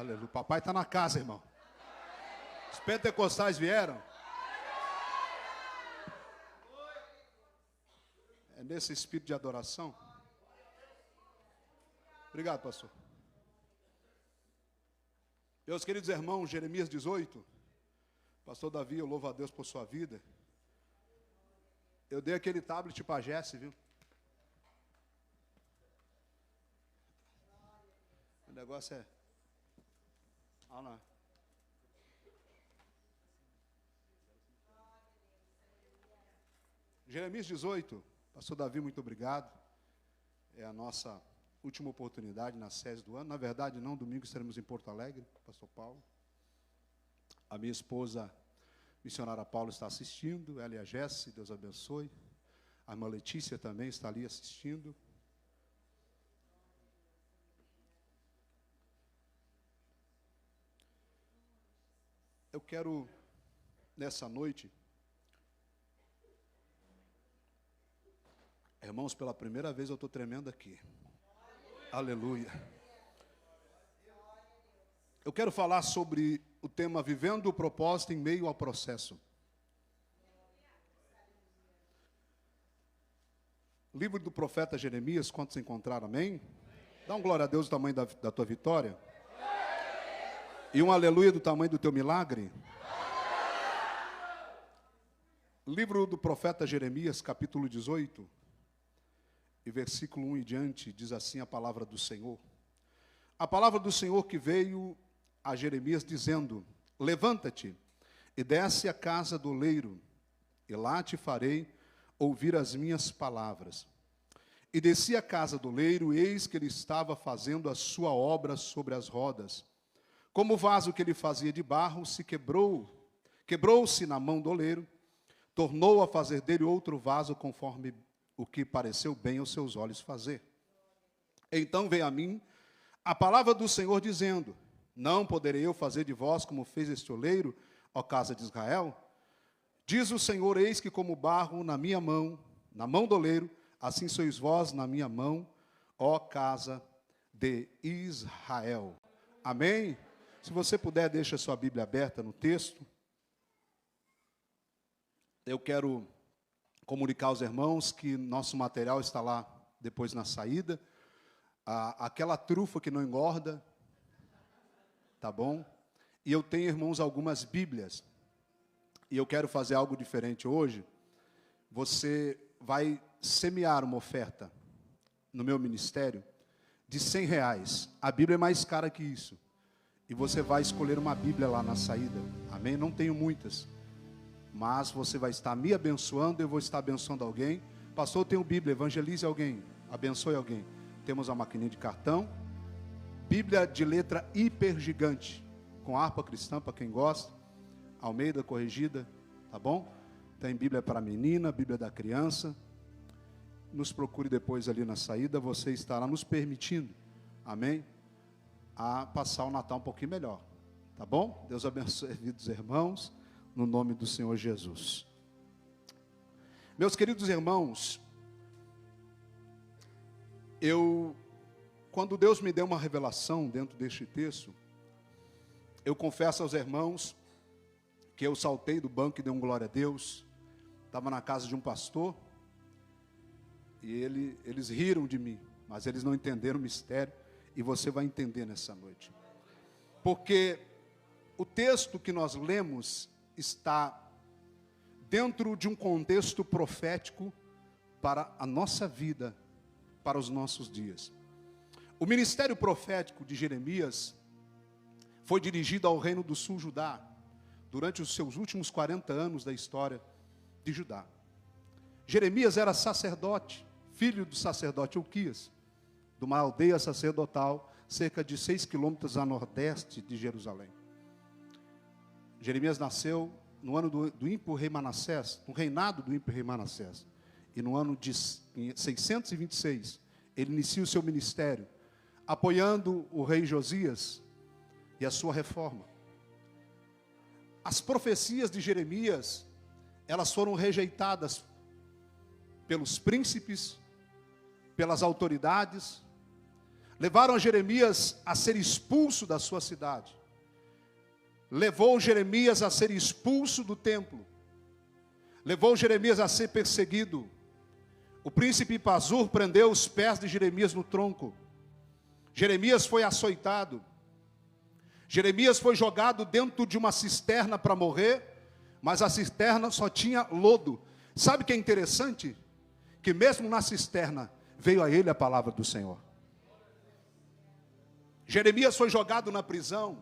Aleluia. Papai está na casa, irmão. Os pentecostais vieram. É nesse espírito de adoração. Obrigado, pastor. Meus queridos irmãos, Jeremias 18. Pastor Davi, eu louvo a Deus por sua vida. Eu dei aquele tablet para a Jesse, viu? O negócio é... Olha lá. Jeremias 18. Pastor Davi, muito obrigado. É a nossa última oportunidade na SES do ano. Na verdade, não, domingo estaremos em Porto Alegre, pastor Paulo. A minha esposa, missionária Paula, está assistindo. Ela e a Jesse, Deus abençoe. A irmã Letícia também está ali assistindo. Eu quero, nessa noite, irmãos, pela primeira vez eu estou tremendo aqui. Aleluia. Eu quero falar sobre o tema Vivendo o Propósito em Meio ao Processo. Livro do profeta Jeremias, quantos encontraram, amém? Dá um glória a Deus do tamanho da tua vitória. E um aleluia do tamanho do teu milagre. Livro do profeta Jeremias, capítulo 18. E versículo 1 em diante, diz assim a palavra do Senhor. A palavra do Senhor que veio a Jeremias dizendo: levanta-te e desce à casa do oleiro, e lá te farei ouvir as minhas palavras. E desci à casa do oleiro, eis que ele estava fazendo a sua obra sobre as rodas. Como o vaso que ele fazia de barro se quebrou-se na mão do oleiro, tornou a fazer dele outro vaso conforme o que pareceu bem aos seus olhos fazer. Então veio a mim a palavra do Senhor dizendo: não poderei eu fazer de vós como fez este oleiro, ó casa de Israel? Diz o Senhor: eis que como barro na minha mão, na mão do oleiro, assim sois vós na minha mão, ó casa de Israel. Amém? Se você puder, deixa a sua Bíblia aberta no texto. Eu quero comunicar aos irmãos que nosso material está lá depois na saída. Aquela trufa que não engorda, tá bom? E eu tenho, irmãos, algumas Bíblias. E eu quero fazer algo diferente hoje. Você vai semear uma oferta no meu ministério de R$100. A Bíblia é mais cara que isso. E você vai escolher uma Bíblia lá na saída. Amém? Não tenho muitas. Mas você vai estar me abençoando, eu vou estar abençoando alguém. Pastor, eu tenho Bíblia, evangelize alguém, abençoe alguém. Temos a maquininha de cartão, Bíblia de letra hiper gigante, com harpa cristã para quem gosta, Almeida corrigida, tá bom? Tem Bíblia para a menina, Bíblia da criança. Nos procure depois ali na saída, você estará nos permitindo, amém? A passar o Natal um pouquinho melhor, tá bom? Deus abençoe a vida dos irmãos. No nome do Senhor Jesus. Meus queridos irmãos, quando Deus me deu uma revelação dentro deste texto, eu confesso aos irmãos que eu saltei do banco e dei um glória a Deus. Estava na casa de um pastor e eles riram de mim, mas eles não entenderam o mistério, e você vai entender nessa noite. Porque o texto que nós lemos está dentro de um contexto profético para a nossa vida, para os nossos dias. O ministério profético de Jeremias foi dirigido ao reino do sul Judá, durante os seus últimos 40 anos da história de Judá. Jeremias era sacerdote, filho do sacerdote Ilquias, de uma aldeia sacerdotal, cerca de 6 quilômetros a nordeste de Jerusalém. Jeremias nasceu no ano do ímpio rei Manassés, no reinado do ímpio rei Manassés. E no ano de 626, ele inicia o seu ministério, apoiando o rei Josias e a sua reforma. As profecias de Jeremias, elas foram rejeitadas pelos príncipes, pelas autoridades. levaram a Jeremias a ser expulso da sua cidade. Levou Jeremias a ser expulso do templo. Levou Jeremias a ser perseguido. O príncipe Pazur prendeu os pés de Jeremias no tronco. Jeremias foi açoitado. Jeremias foi jogado dentro de uma cisterna para morrer, mas a cisterna só tinha lodo. Sabe o que é interessante? Que mesmo na cisterna veio a ele a palavra do Senhor. Jeremias foi jogado na prisão,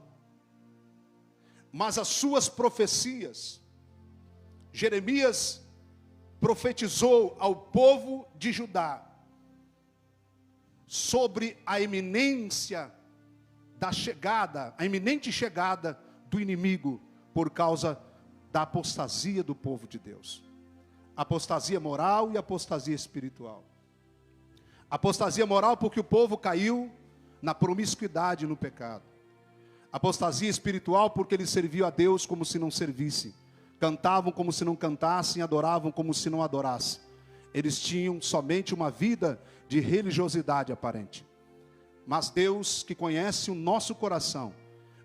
mas as suas profecias, Jeremias profetizou ao povo de Judá sobre a iminência da chegada, a iminente chegada do inimigo por causa da apostasia do povo de Deus. Apostasia moral e apostasia espiritual. Apostasia moral porque o povo caiu na promiscuidade e no pecado. Apostasia espiritual porque eles serviam a Deus como se não servissem. Cantavam como se não cantassem, adoravam como se não adorassem. Eles tinham somente uma vida de religiosidade aparente. Mas Deus, que conhece o nosso coração,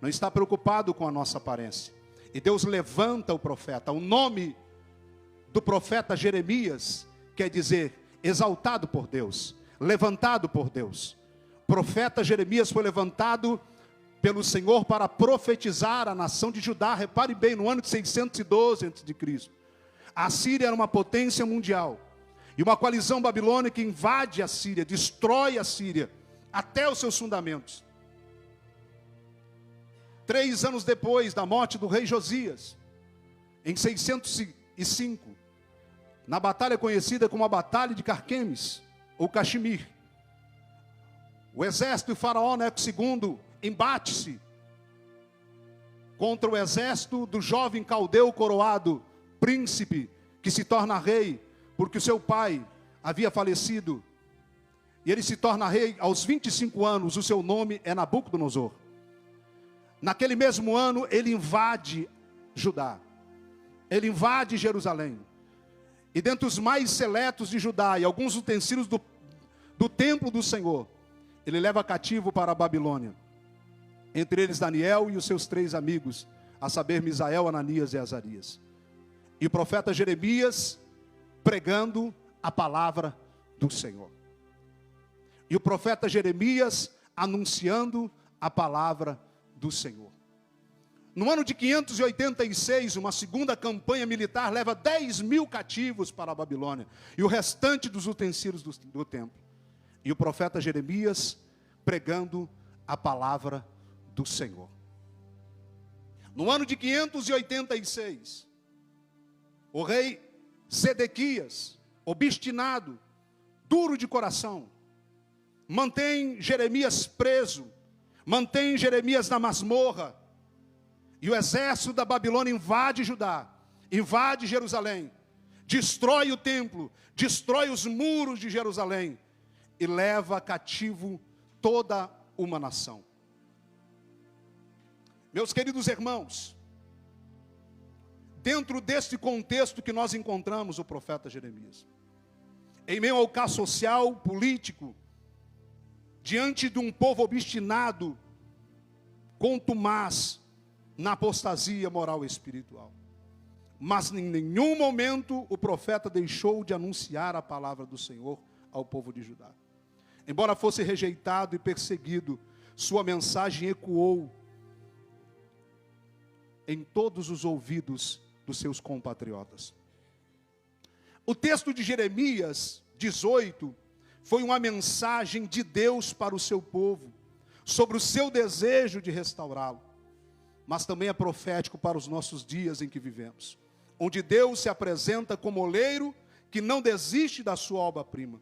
não está preocupado com a nossa aparência. E Deus levanta o profeta. O nome do profeta Jeremias quer dizer exaltado por Deus, levantado por Deus. O profeta Jeremias foi levantado pelo Senhor para profetizar a nação de Judá. Repare bem, no ano de 612 a.C., a Síria era uma potência mundial. E uma coalizão babilônica invade a Síria, destrói a Síria, até os seus fundamentos. 3 anos depois da morte do rei Josias, em 605, na batalha conhecida como a Batalha de Carquemes, ou Caximir, o exército de Faraó Neco II embate-se contra o exército do jovem caldeu coroado, príncipe, que se torna rei, porque o seu pai havia falecido. E ele se torna rei aos 25 anos, o seu nome é Nabucodonosor. Naquele mesmo ano, ele invade Judá. Ele invade Jerusalém. E dentre os mais seletos de Judá, e alguns utensílios do templo do Senhor, ele leva cativo para a Babilônia. Entre eles Daniel e os seus 3 amigos, a saber, Misael, Ananias e Azarias. E o profeta Jeremias pregando a palavra do Senhor. E o profeta Jeremias anunciando a palavra do Senhor. No ano de 586, uma segunda campanha militar leva 10.000 cativos para a Babilônia. E o restante dos utensílios do templo. E o profeta Jeremias pregando a palavra do Senhor. No ano de 586, o rei Sedequias, obstinado, duro de coração, mantém Jeremias preso, mantém Jeremias na masmorra, e o exército da Babilônia invade Judá, invade Jerusalém, destrói o templo, destrói os muros de Jerusalém, e leva cativo toda uma nação. Meus queridos irmãos, dentro deste contexto que nós encontramos o profeta Jeremias, em meio ao caos social, político, diante de um povo obstinado, contumaz na apostasia moral e espiritual. Mas em nenhum momento o profeta deixou de anunciar a palavra do Senhor ao povo de Judá. Embora fosse rejeitado e perseguido, sua mensagem ecoou em todos os ouvidos dos seus compatriotas. O texto de Jeremias 18 foi uma mensagem de Deus para o seu povo, sobre o seu desejo de restaurá-lo, mas também é profético para os nossos dias em que vivemos, onde Deus se apresenta como oleiro que não desiste da sua obra-prima,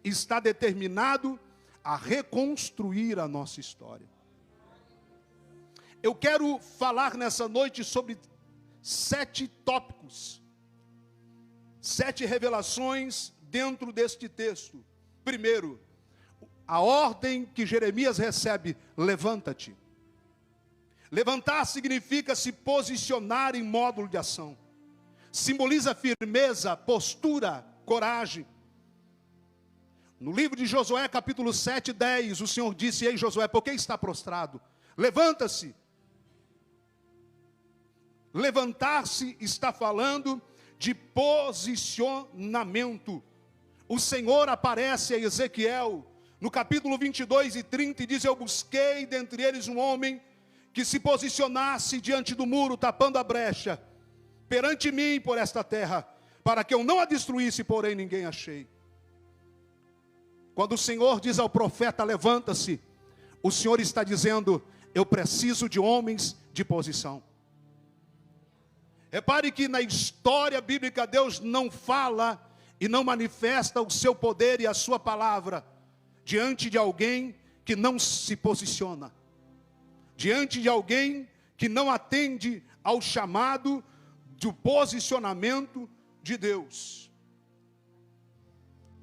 está determinado a reconstruir a nossa história. Eu quero falar nessa noite sobre 7 tópicos, 7 revelações dentro deste texto. Primeiro, a ordem que Jeremias recebe: levanta-te. Levantar significa se posicionar em módulo de ação. Simboliza firmeza, postura, coragem. No livro de Josué, capítulo 7, 10, o Senhor disse: ei Josué, por que está prostrado? Levanta-se. Levantar-se está falando de posicionamento. O Senhor aparece a Ezequiel, no capítulo 22 e 30, e diz: eu busquei dentre eles um homem que se posicionasse diante do muro, tapando a brecha, perante mim por esta terra, para que eu não a destruísse, porém ninguém achei. Quando o Senhor diz ao profeta: levanta-se, o Senhor está dizendo: eu preciso de homens de posição. Repare que na história bíblica Deus não fala e não manifesta o seu poder e a sua palavra diante de alguém que não se posiciona, diante de alguém que não atende ao chamado do posicionamento de Deus.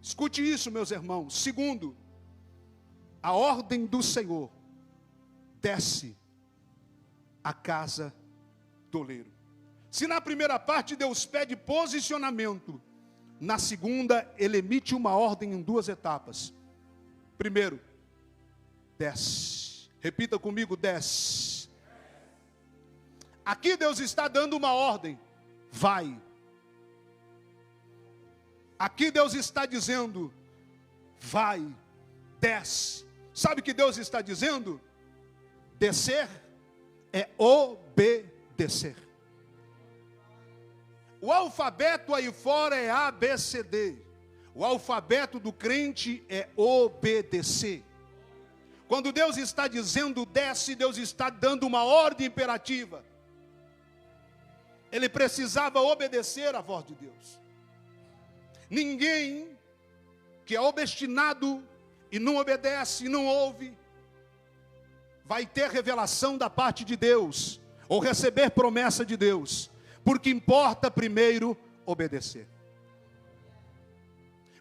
Escute isso, meus irmãos. Segundo, a ordem do Senhor desce à casa do oleiro. Se na primeira parte Deus pede posicionamento, na segunda ele emite uma ordem em duas etapas. Primeiro, desce. Repita comigo: desce. Aqui Deus está dando uma ordem: vai. Aqui Deus está dizendo: vai, desce. Sabe o que Deus está dizendo? Descer é obedecer. O alfabeto aí fora é A, B, C, D. O alfabeto do crente é obedecer. Quando Deus está dizendo desce, Deus está dando uma ordem imperativa. Ele precisava obedecer à voz de Deus. Ninguém que é obstinado e não obedece e não ouve, vai ter revelação da parte de Deus, ou receber promessa de Deus. Porque importa primeiro obedecer.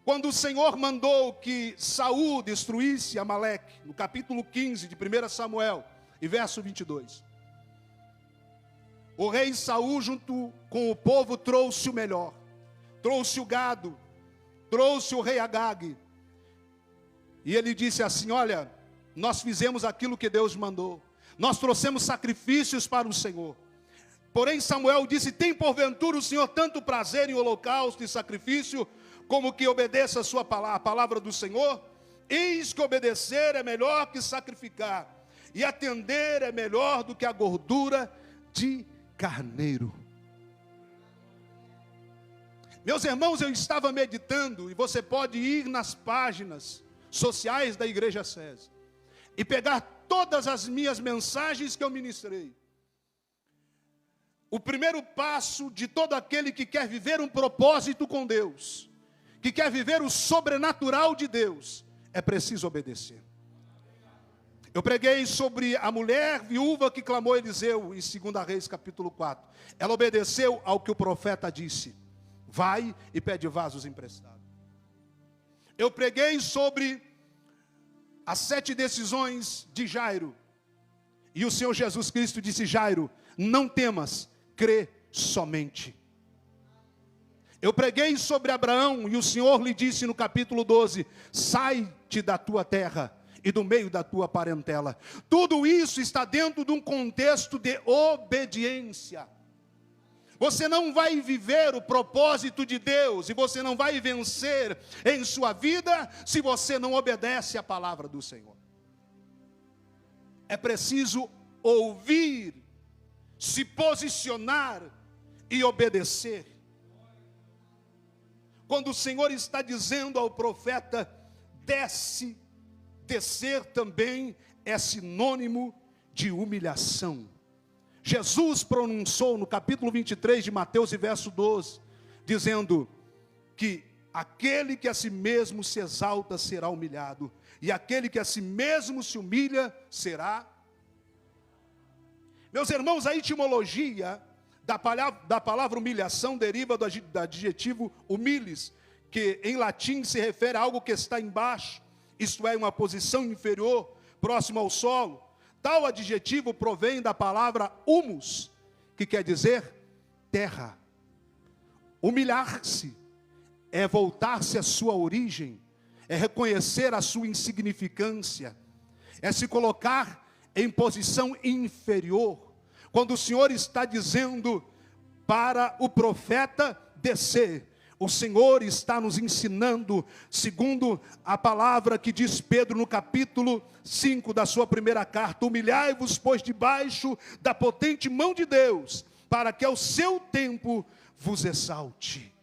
Quando o Senhor mandou que Saul destruísse Amaleque, no capítulo 15 de 1 Samuel, e verso 22. O rei Saul, junto com o povo, trouxe o melhor. Trouxe o gado, trouxe o rei Agag. E ele disse assim: olha, nós fizemos aquilo que Deus mandou. Nós trouxemos sacrifícios para o Senhor. Porém Samuel disse: tem porventura o Senhor tanto prazer em holocausto e sacrifício, como que obedeça a sua palavra, a palavra do Senhor? Eis que obedecer é melhor que sacrificar, e atender é melhor do que a gordura de carneiro. Meus irmãos, eu estava meditando, e você pode ir nas páginas sociais da Igreja SESI, e pegar todas as minhas mensagens que eu ministrei. O primeiro passo de todo aquele que quer viver um propósito com Deus, que quer viver o sobrenatural de Deus, é preciso obedecer. Eu preguei sobre a mulher viúva que clamou a Eliseu em 2 Reis capítulo 4. Ela obedeceu ao que o profeta disse: vai e pede vasos emprestados. Eu preguei sobre as 7 decisões de Jairo. E o Senhor Jesus Cristo disse: Jairo, não temas, crê somente. Eu preguei sobre Abraão e o Senhor lhe disse no capítulo 12: sai-te da tua terra e do meio da tua parentela. Tudo isso está dentro de um contexto de obediência. Você não vai viver o propósito de Deus e você não vai vencer em sua vida se você não obedece à palavra do Senhor. É preciso ouvir, se posicionar e obedecer. Quando o Senhor está dizendo ao profeta: desce, descer também é sinônimo de humilhação. Jesus pronunciou no capítulo 23 de Mateus e verso 12, dizendo que aquele que a si mesmo se exalta será humilhado, e aquele que a si mesmo se humilha será. Meus irmãos, a etimologia da palavra humilhação deriva do adjetivo humilis, que em latim se refere a algo que está embaixo, isto é, uma posição inferior, próximo ao solo. Tal adjetivo provém da palavra humus, que quer dizer terra. Humilhar-se é voltar-se à sua origem, é reconhecer a sua insignificância, é se colocar em posição inferior. Quando o Senhor está dizendo para o profeta descer, o Senhor está nos ensinando, segundo a palavra que diz Pedro no capítulo 5 da sua primeira carta: humilhai-vos, pois, debaixo da potente mão de Deus, para que ao seu tempo vos exalte.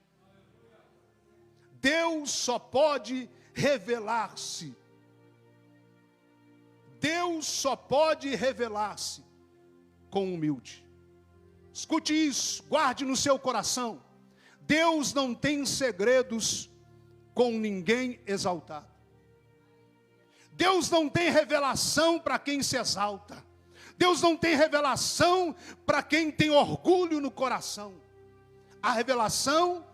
Deus só pode revelar-se. Deus só pode revelar-se com humilde. Escute isso, guarde no seu coração. Deus não tem segredos com ninguém exaltado. Deus não tem revelação para quem se exalta. Deus não tem revelação para quem tem orgulho no coração. A revelação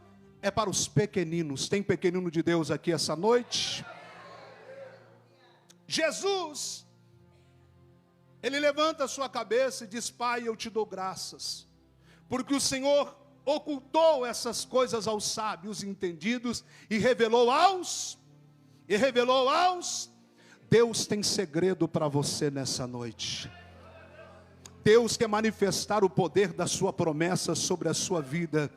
é para os pequeninos. Tem pequenino de Deus aqui essa noite? Jesus, ele levanta a sua cabeça e diz: Pai, eu te dou graças, porque o Senhor ocultou essas coisas aos sábios entendidos e revelou aos. Deus tem segredo para você nessa noite. Deus quer manifestar o poder da sua promessa sobre a sua vida.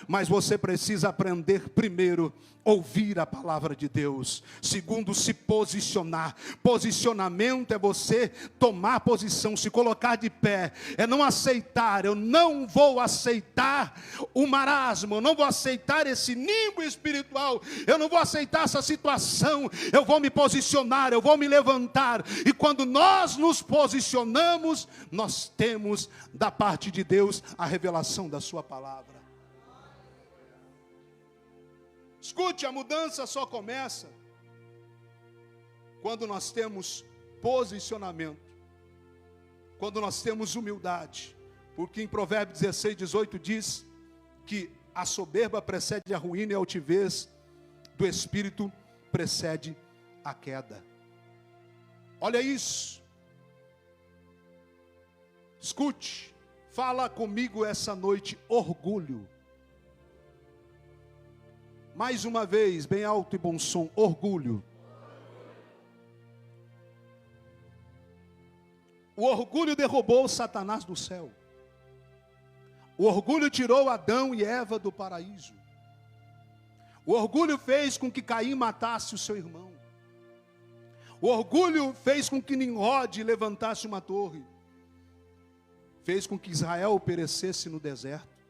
Mas você precisa aprender primeiro ouvir a palavra de Deus. Segundo, se posicionar. Posicionamento é você tomar posição, se colocar de pé. É não aceitar. Eu não vou aceitar o marasmo. Eu não vou aceitar esse nimbo espiritual. Eu não vou aceitar essa situação. Eu vou me posicionar, eu vou me levantar. E quando nós nos posicionamos, nós temos da parte de Deus a revelação da sua palavra. Escute, a mudança só começa quando nós temos posicionamento, quando nós temos humildade, porque em Provérbios 16, 18 diz que a soberba precede a ruína e a altivez do espírito precede a queda. Olha isso. Escute, fala comigo essa noite: orgulho. Mais uma vez, bem alto e bom som: orgulho. O orgulho derrubou Satanás do céu. O orgulho tirou Adão e Eva do paraíso. O orgulho fez com que Caim matasse o seu irmão. O orgulho fez com que Nimrod levantasse uma torre. Fez com que Israel perecesse no deserto.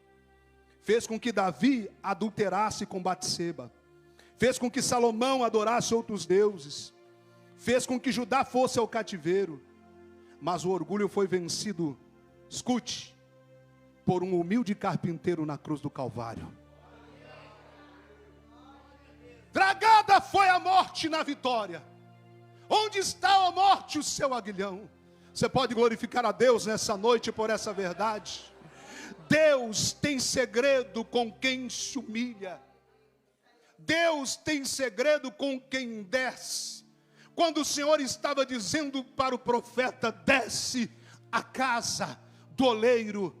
Fez com que Davi adulterasse com Batseba. Fez com que Salomão adorasse outros deuses. Fez com que Judá fosse ao cativeiro. Mas o orgulho foi vencido, escute, por um humilde carpinteiro na cruz do Calvário. Tragada foi a morte na vitória. Onde está a morte, o seu aguilhão? Você pode glorificar a Deus nessa noite por essa verdade? Deus tem segredo com quem se humilha. Deus tem segredo com quem desce. Quando o Senhor estava dizendo para o profeta: desce a casa do oleiro,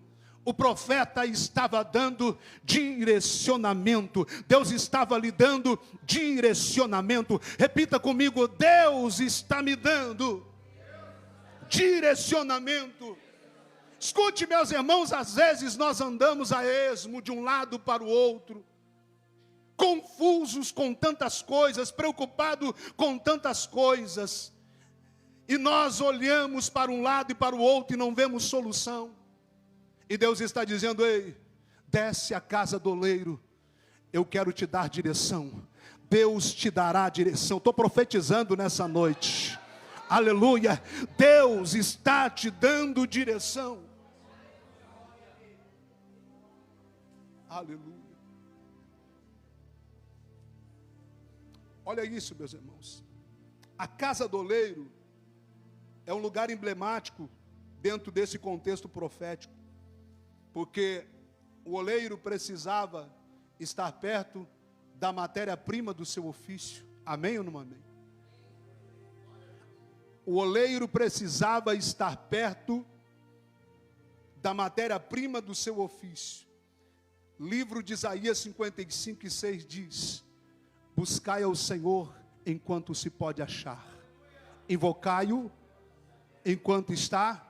o profeta estava dando direcionamento. Deus estava lhe dando direcionamento. Repita comigo: Deus está me dando direcionamento. Escute, meus irmãos, às vezes nós andamos a esmo de um lado para o outro, confusos com tantas coisas, preocupados com tantas coisas, e nós olhamos para um lado e para o outro e não vemos solução. E Deus está dizendo: ei, desce a casa do oleiro, eu quero te dar direção. Deus te dará direção. Estou profetizando nessa noite. Aleluia. Deus está te dando direção. Aleluia. Olha isso, meus irmãos. A casa do oleiro é um lugar emblemático dentro desse contexto profético, porque o oleiro precisava estar perto da matéria-prima do seu ofício. Amém ou não amém? O oleiro precisava estar perto da matéria-prima do seu ofício. Livro de Isaías 55:6 diz: buscai ao Senhor enquanto se pode achar. Invocai-o enquanto está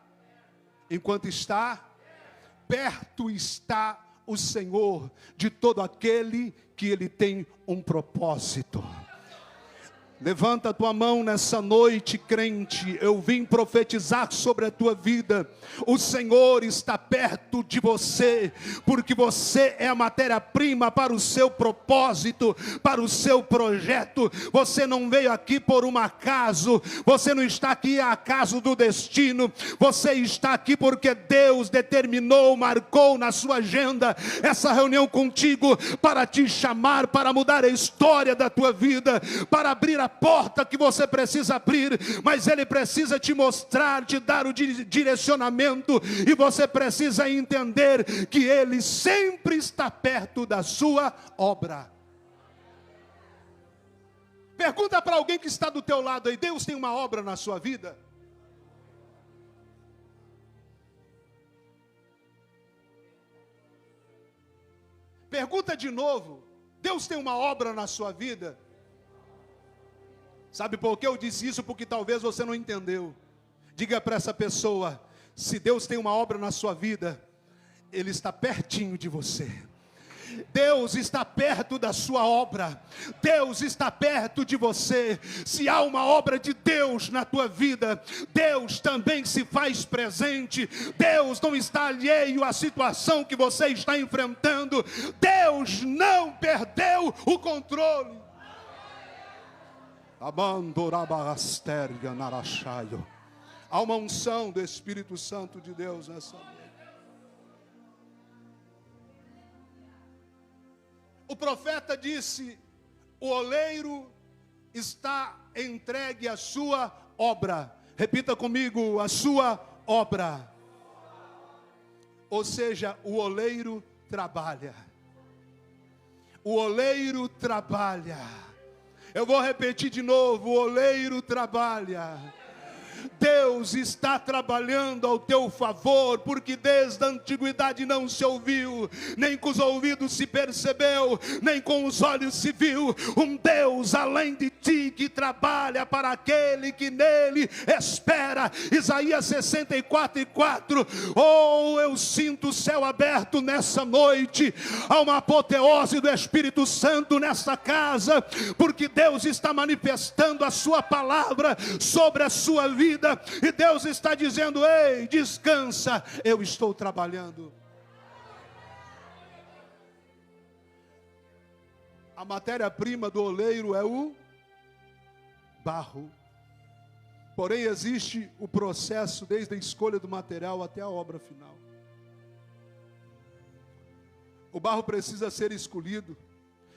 perto está o Senhor de todo aquele que Ele tem um propósito. Levanta a tua mão nessa noite, crente. Eu vim profetizar sobre a tua vida. O Senhor está perto de você, porque você é a matéria-prima para o seu propósito, para o seu projeto. Você não veio aqui por um acaso. Você não está aqui a acaso do destino. Você está aqui porque Deus determinou, marcou na sua agenda essa reunião contigo para te chamar, para mudar a história da tua vida, para abrir a porta que você precisa abrir, mas Ele precisa te mostrar, te dar o direcionamento, e você precisa entender que Ele sempre está perto da sua obra. Pergunta para alguém que está do teu lado aí: Deus tem uma obra na sua vida? Pergunta de novo: Deus tem uma obra na sua vida? Sabe por que eu disse isso? Porque talvez você não entendeu. Diga para essa pessoa: se Deus tem uma obra na sua vida, Ele está pertinho de você. Deus está perto da sua obra. Deus está perto de você. Se há uma obra de Deus na tua vida, Deus também se faz presente. Deus não está alheio à situação que você está enfrentando. Deus não perdeu o controle. Há uma unção do Espírito Santo de Deus nessa noite. O profeta disse: o oleiro está entregue à sua obra. Repita comigo: a sua obra. Ou seja, o oleiro trabalha. O oleiro trabalha. Eu vou repetir de novo: o oleiro trabalha. Deus está trabalhando ao teu favor, porque desde a antiguidade não se ouviu, nem com os ouvidos se percebeu, nem com os olhos se viu, um Deus além de ti que trabalha para aquele que nele espera. Isaías 64:4. Oh, eu sinto o céu aberto nessa noite. Há uma apoteose do Espírito Santo nessa casa, porque Deus está manifestando a sua palavra sobre a sua vida. E Deus está dizendo: ei, descansa, eu estou trabalhando. A matéria-prima do oleiro é o barro. Porém, existe o processo desde a escolha do material até a obra final. O barro precisa ser escolhido.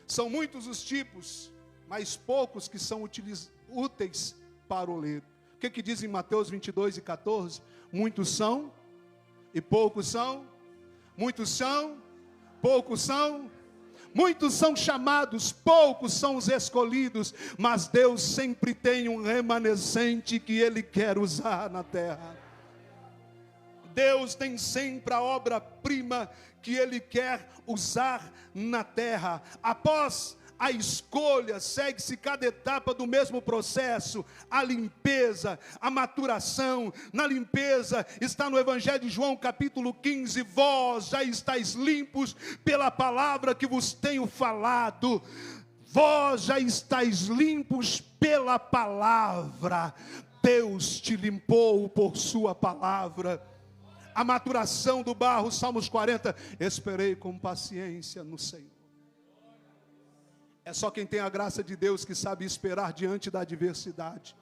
São muitos os tipos, mas poucos que são úteis para o oleiro. O que diz em Mateus 22:14? Muitos são e poucos são. Muitos são, poucos são. Muitos são chamados, poucos são os escolhidos. Mas Deus sempre tem um remanescente que Ele quer usar na terra. Deus tem sempre a obra-prima que Ele quer usar na terra. Após a escolha, segue-se cada etapa do mesmo processo. A limpeza, a maturação. Na limpeza está no Evangelho de João capítulo 15. Vós já estáis limpos pela palavra que vos tenho falado. Vós já estáis limpos pela palavra. Deus te limpou por sua palavra. A maturação do barro, Salmos 40. Esperei com paciência no Senhor. É só quem tem a graça de Deus que sabe esperar diante da adversidade.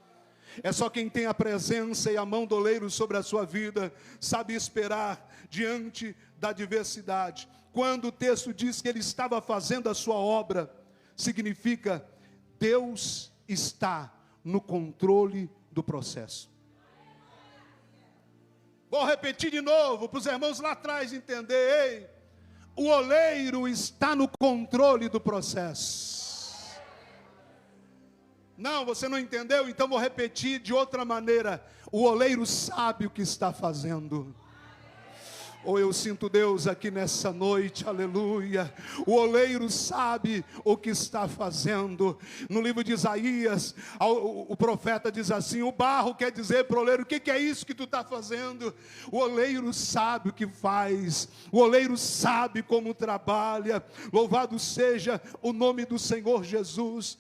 É só quem tem a presença e a mão do oleiro sobre a sua vida sabe esperar diante da adversidade. Quando o texto diz que ele estava fazendo a sua obra, significa Deus está no controle do processo. Vou repetir de novo para os irmãos lá atrás entender. O oleiro está no controle do processo. Não, você não entendeu? Então vou repetir de outra maneira. O oleiro sabe o que está fazendo. Oh, eu sinto Deus aqui nessa noite, aleluia. O oleiro sabe o que está fazendo. No livro de Isaías, o profeta diz assim: o barro quer dizer para o oleiro: o que é isso que tu está fazendo? O oleiro sabe o que faz, o oleiro sabe como trabalha. Louvado seja o nome do Senhor Jesus.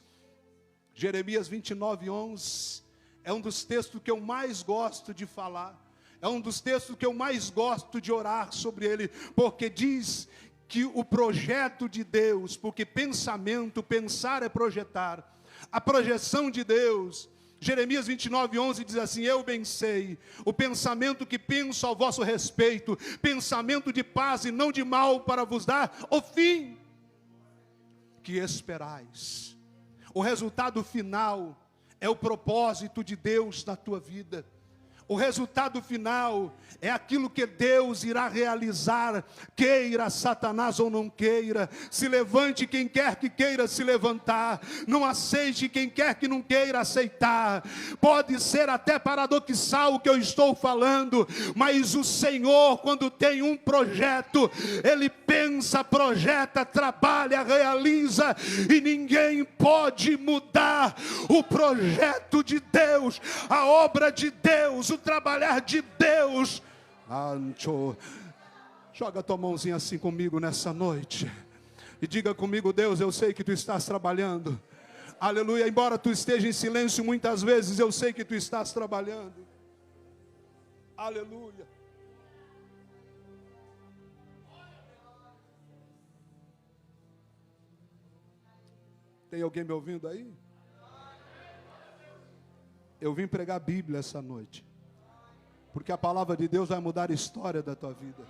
Jeremias 29:11 é um dos textos que eu mais gosto de falar. É um dos textos que eu mais gosto de orar sobre ele, porque diz que o projeto de Deus, porque pensamento, pensar é projetar, a projeção de Deus, Jeremias 29:11 diz assim: eu bem sei o pensamento que penso ao vosso respeito, pensamento de paz e não de mal, para vos dar o fim que esperais. O resultado final é o propósito de Deus na tua vida. O resultado final é aquilo que Deus irá realizar, queira Satanás ou não queira. Se levante quem quer que queira se levantar, não aceite quem quer que não queira aceitar. Pode ser até paradoxal o que eu estou falando, mas o Senhor, quando tem um projeto, Ele pensa, projeta, trabalha, realiza, e ninguém pode mudar o projeto de Deus, a obra de Deus, o trabalhar de Deus. Joga tua mãozinha assim comigo nessa noite e diga comigo: Deus, eu sei que tu estás trabalhando. Aleluia. Embora tu esteja em silêncio muitas vezes, eu sei que tu estás trabalhando. Aleluia. Tem alguém me ouvindo aí? Eu vim pregar a Bíblia essa noite, porque a palavra de Deus vai mudar a história da tua vida.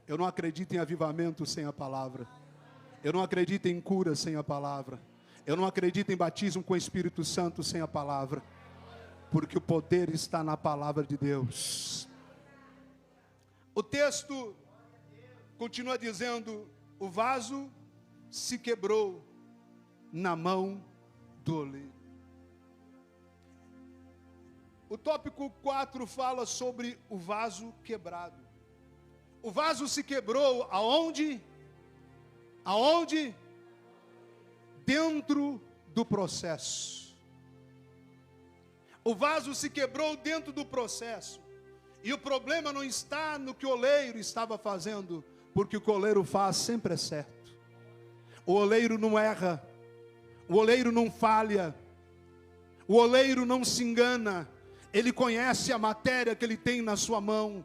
Eu não acredito em avivamento sem a palavra. Eu não acredito em cura sem a palavra. Eu não acredito em batismo com o Espírito Santo sem a palavra, porque o poder está na palavra de Deus. O texto continua dizendo: o vaso se quebrou na mão do oleiro. O tópico 4 fala sobre o vaso quebrado. O vaso se quebrou aonde? Aonde? Dentro do processo. O vaso se quebrou dentro do processo. E o problema não está no que o oleiro estava fazendo, porque o que o oleiro faz sempre é certo. O oleiro não erra. O oleiro não falha. O oleiro não se engana. Ele conhece a matéria que ele tem na sua mão.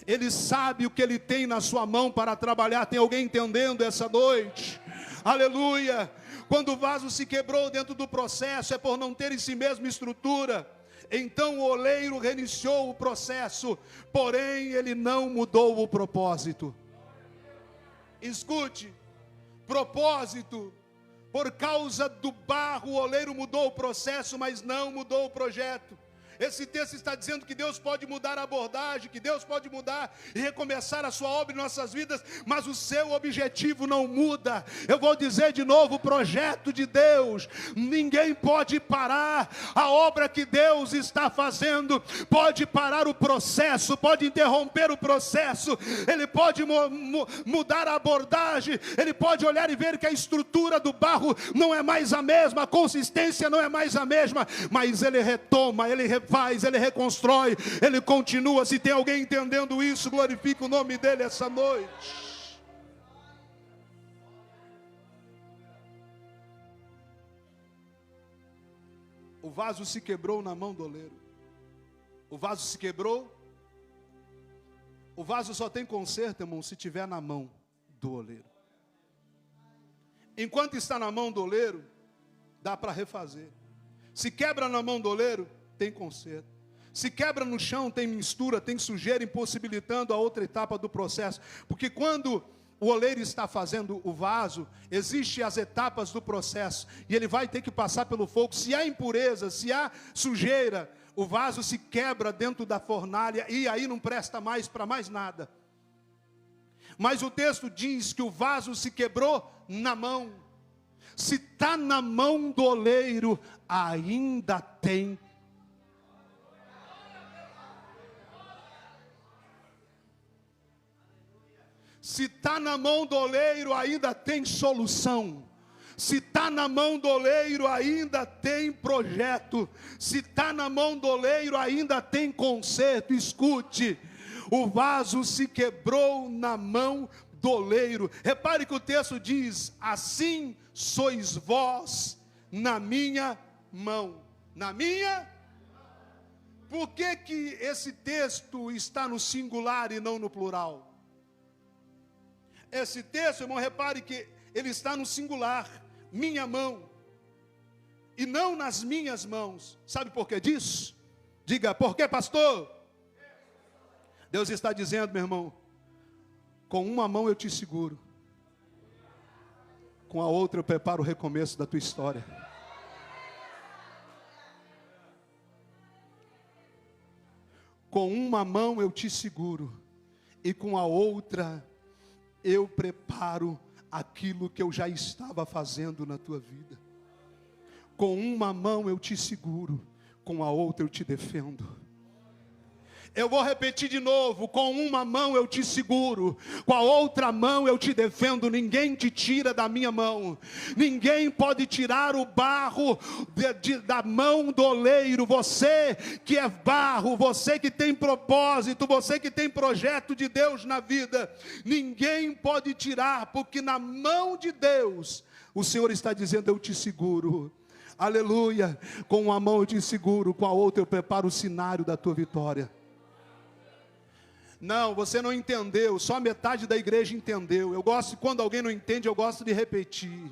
Ele sabe o que ele tem na sua mão para trabalhar. Tem alguém entendendo essa noite? Aleluia. Quando o vaso se quebrou dentro do processo, é por não ter em si mesmo estrutura. Então o oleiro reiniciou o processo, porém ele não mudou o propósito. Escute, propósito. Por causa do barro, o oleiro mudou o processo, mas não mudou o projeto. Esse texto está dizendo que Deus pode mudar a abordagem, que Deus pode mudar e recomeçar a sua obra em nossas vidas, mas o seu objetivo não muda. Eu vou dizer de novo: o projeto de Deus, ninguém pode parar a obra que Deus está fazendo. Pode parar o processo, pode interromper o processo, ele pode mudar a abordagem, ele pode olhar e ver que a estrutura do barro não é mais a mesma, a consistência não é mais a mesma, mas ele retoma, ele refaz, ele reconstrói, ele continua. Se tem alguém entendendo isso, glorifique o nome dele essa noite. O vaso se quebrou na mão do oleiro. O vaso se quebrou. O vaso só tem conserto, irmão, se tiver na mão do oleiro. Enquanto está na mão do oleiro, dá para refazer. Se quebra na mão do oleiro, tem conserto. Se quebra no chão, tem mistura, tem sujeira, impossibilitando a outra etapa do processo. Porque quando o oleiro está fazendo o vaso, existem as etapas do processo, e ele vai ter que passar pelo fogo. Se há impureza, se há sujeira, o vaso se quebra dentro da fornalha, e aí não presta mais para mais nada. Mas o texto diz que o vaso se quebrou na mão. Se está na mão do oleiro, ainda tem. Se está na mão do oleiro, ainda tem solução. Se está na mão do oleiro, ainda tem projeto. Se está na mão do oleiro, ainda tem conserto. Escute, o vaso se quebrou na mão do oleiro. Repare que o texto diz: assim sois vós na minha mão. Na minha? Por que que esse texto está no singular e não no plural? Esse texto, irmão, repare que ele está no singular, minha mão, e não nas minhas mãos. Sabe por que disso? Diga, por que, pastor? Deus está dizendo, meu irmão, com uma mão eu te seguro, com a outra eu preparo o recomeço da tua história. Com uma mão eu te seguro, e com a outra eu preparo aquilo que eu já estava fazendo na tua vida. Com uma mão eu te seguro, com a outra eu te defendo. Eu vou repetir de novo: com uma mão eu te seguro, com a outra mão eu te defendo. Ninguém te tira da minha mão. Ninguém pode tirar o barro da mão do oleiro. Você que é barro, você que tem propósito, você que tem projeto de Deus na vida, ninguém pode tirar, porque na mão de Deus o Senhor está dizendo: eu te seguro. Aleluia. Com uma mão eu te seguro, com a outra eu preparo o cenário da tua vitória. Não, você não entendeu, só metade da igreja entendeu. Eu gosto, quando alguém não entende, eu gosto de repetir.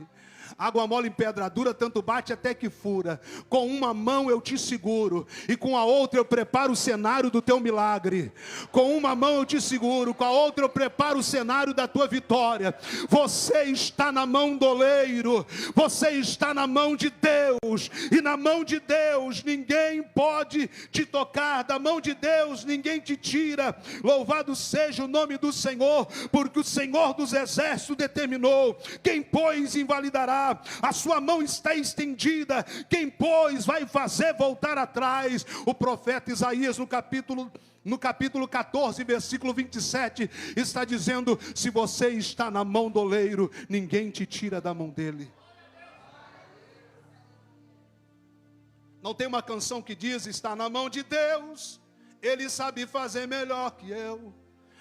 Água mole em pedra dura, tanto bate até que fura. Com uma mão eu te seguro, e com a outra eu preparo o cenário do teu milagre. Com uma mão eu te seguro, com a outra eu preparo o cenário da tua vitória. Você está na mão do oleiro, você está na mão de Deus, e na mão de Deus ninguém pode te tocar, da mão de Deus ninguém te tira. Louvado seja o nome do Senhor, porque o Senhor dos exércitos determinou: quem pois invalidará? A sua mão está estendida, quem pois vai fazer voltar atrás? O profeta Isaías no capítulo 14, versículo 27, está dizendo: se você está na mão do oleiro, ninguém te tira da mão dele. Não tem uma canção que diz: está na mão de Deus, Ele sabe fazer melhor que eu,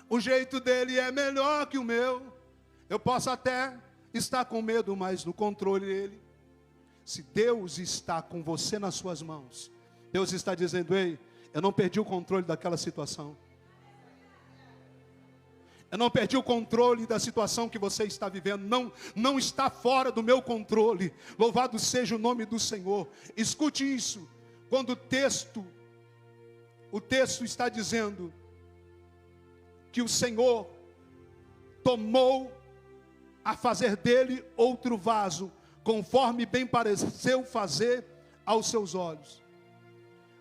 o jeito dele é melhor que o meu. Eu posso até estar com medo, mas no controle dele. Se Deus está com você nas suas mãos, Deus está dizendo: ei, eu não perdi o controle daquela situação. Eu não perdi o controle da situação que você está vivendo. Não está fora do meu controle. Louvado seja o nome do Senhor. Escute isso. Quando o texto está dizendo que o Senhor tomou a fazer dele outro vaso, conforme bem pareceu fazer aos seus olhos.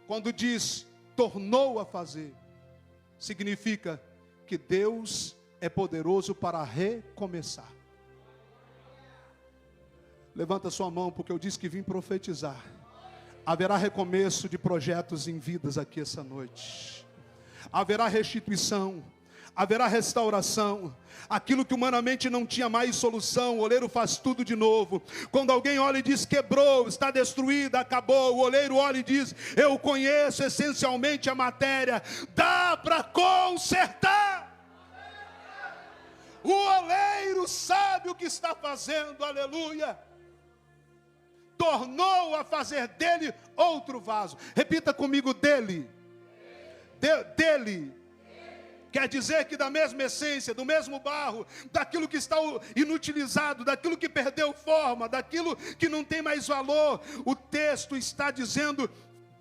Quando diz tornou a fazer, significa que Deus é poderoso para recomeçar. Levanta sua mão, porque eu disse que vim profetizar. Haverá recomeço de projetos em vidas aqui essa noite. Haverá restituição, haverá restauração. Aquilo que humanamente não tinha mais solução, o oleiro faz tudo de novo. Quando alguém olha e diz: quebrou, está destruída, acabou, o oleiro olha e diz: eu conheço essencialmente a matéria, dá para consertar. O oleiro sabe o que está fazendo, aleluia. Tornou a fazer dele outro vaso. Repita comigo: dele. Dele. Quer dizer que da mesma essência, do mesmo barro, daquilo que está inutilizado, daquilo que perdeu forma, daquilo que não tem mais valor, o texto está dizendo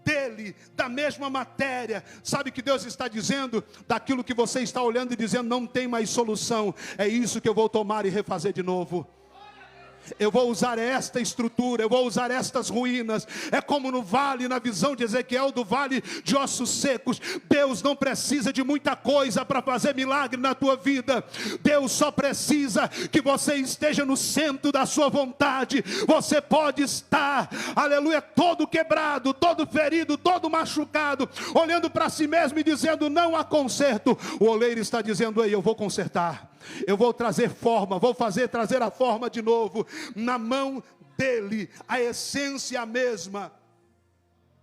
dele, da mesma matéria. Sabe o que Deus está dizendo? Daquilo que você está olhando e dizendo: não tem mais solução, é isso que eu vou tomar e refazer de novo. Eu vou usar esta estrutura, eu vou usar estas ruínas. É como no vale, na visão de Ezequiel, do vale de ossos secos. Deus não precisa de muita coisa para fazer milagre na tua vida. Deus só precisa que você esteja no centro da sua vontade. Você pode estar, aleluia, todo quebrado, todo ferido, todo machucado, olhando para si mesmo e dizendo: não há conserto. O oleiro está dizendo: ei, eu vou consertar. eu vou trazer forma, vou trazer a forma de novo. Na mão dele, a essência é a mesma.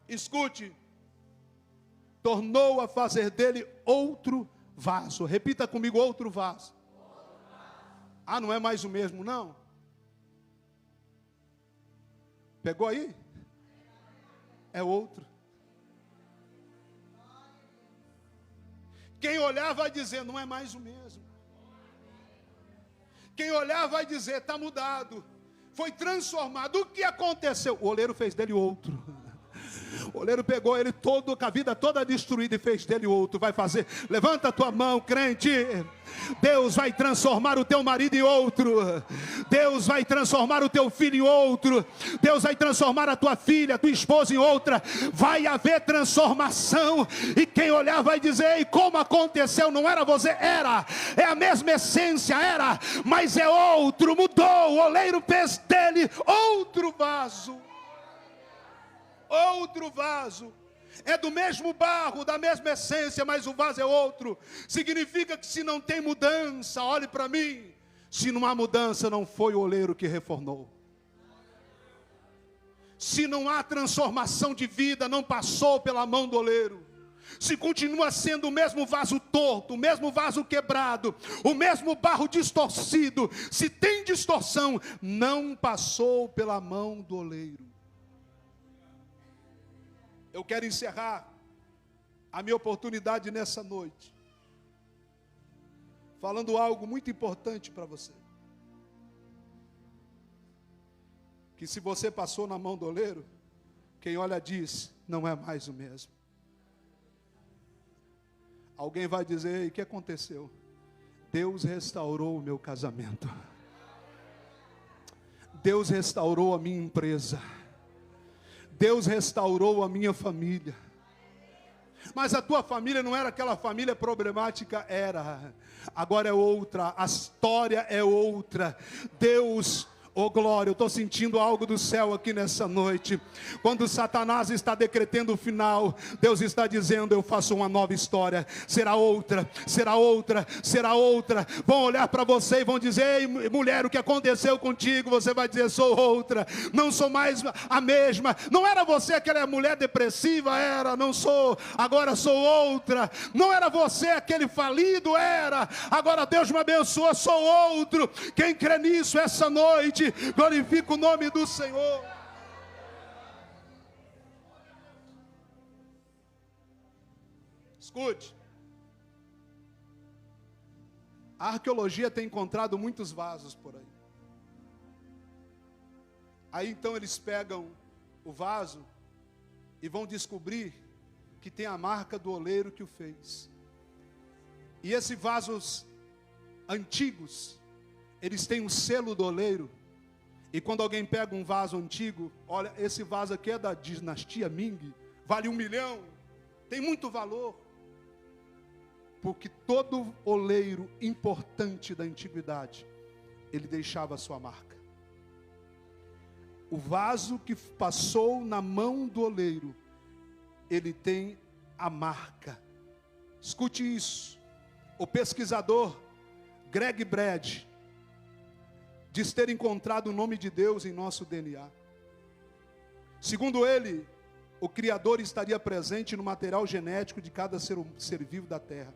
Escute, tornou a fazer dele outro vaso. Repita comigo, outro vaso. Ah, não é mais o mesmo, não? Pegou aí? É outro. Quem olhar vai dizer, não é mais o mesmo. Quem olhar vai dizer, está mudado. Foi transformado. O que aconteceu? O oleiro fez dele outro. O oleiro pegou ele todo, com a vida toda destruída, e fez dele outro. Vai fazer, levanta a tua mão, crente. Deus vai transformar o teu marido em outro. Deus vai transformar o teu filho em outro. Deus vai transformar a tua filha, a tua esposa em outra. Vai haver transformação. E quem olhar vai dizer, e como aconteceu? Não era você, era. É a mesma essência, era. Mas é outro, mudou. O oleiro fez dele outro vaso. Outro vaso. É do mesmo barro, da mesma essência, mas o vaso é outro. Significa que se não tem mudança, olhe para mim, se não há mudança, não foi o oleiro que reformou. Se não há transformação de vida, não passou pela mão do oleiro. Se continua sendo o mesmo vaso torto, o mesmo vaso quebrado, o mesmo barro distorcido, se tem distorção, não passou pela mão do oleiro. Eu quero encerrar a minha oportunidade nessa noite, falando algo muito importante para você. Que se você passou na mão do oleiro, quem olha diz, não é mais o mesmo. Alguém vai dizer, ei, o que aconteceu? Deus restaurou o meu casamento. Deus restaurou a minha empresa. Deus restaurou a minha família. Mas a tua família não era aquela família problemática, era. Agora é outra, a história é outra. Deus... Oh glória, eu estou sentindo algo do céu aqui nessa noite. Quando Satanás está decretando o final, Deus está dizendo, eu faço uma nova história. Será outra, será outra, será outra. Vão olhar para você e vão dizer, ei mulher, o que aconteceu contigo? Você vai dizer, sou outra. Não sou mais a mesma. Não era você aquela mulher depressiva? Era, não sou. Agora sou outra. Não era você aquele falido? Era. Agora Deus me abençoa, sou outro. Quem crê nisso essa noite, glorifica o nome do Senhor. Escute. A arqueologia tem encontrado muitos vasos por aí. Aí então eles pegam o vaso e vão descobrir que tem a marca do oleiro que o fez. E esses vasos antigos, eles têm o selo do oleiro. E quando alguém pega um vaso antigo, olha, esse vaso aqui é da dinastia Ming, vale 1 milhão, tem muito valor. Porque todo oleiro importante da antiguidade, ele deixava a sua marca. O vaso que passou na mão do oleiro, ele tem a marca. Escute isso. O pesquisador Greg Brad diz ter encontrado o nome de Deus em nosso DNA. Segundo ele, o Criador estaria presente no material genético de cada ser vivo da Terra.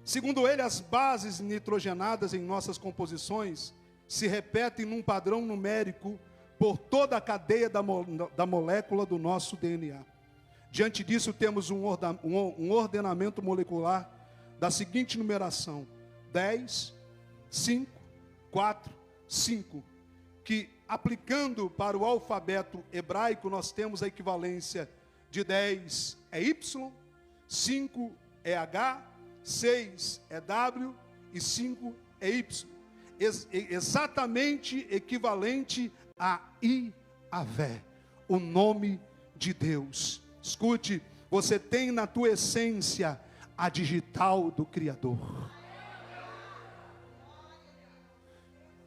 Segundo ele, as bases nitrogenadas em nossas composições se repetem num padrão numérico por toda a cadeia da molécula do nosso DNA. Diante disso, temos um ordenamento molecular da seguinte numeração: 10, 5, 4, 5, que aplicando para o alfabeto hebraico, nós temos a equivalência de 10 é Y, 5 é H, 6 é W e 5 é Y. Exatamente equivalente a Iavé, o nome de Deus. Escute, você tem na tua essência a digital do Criador.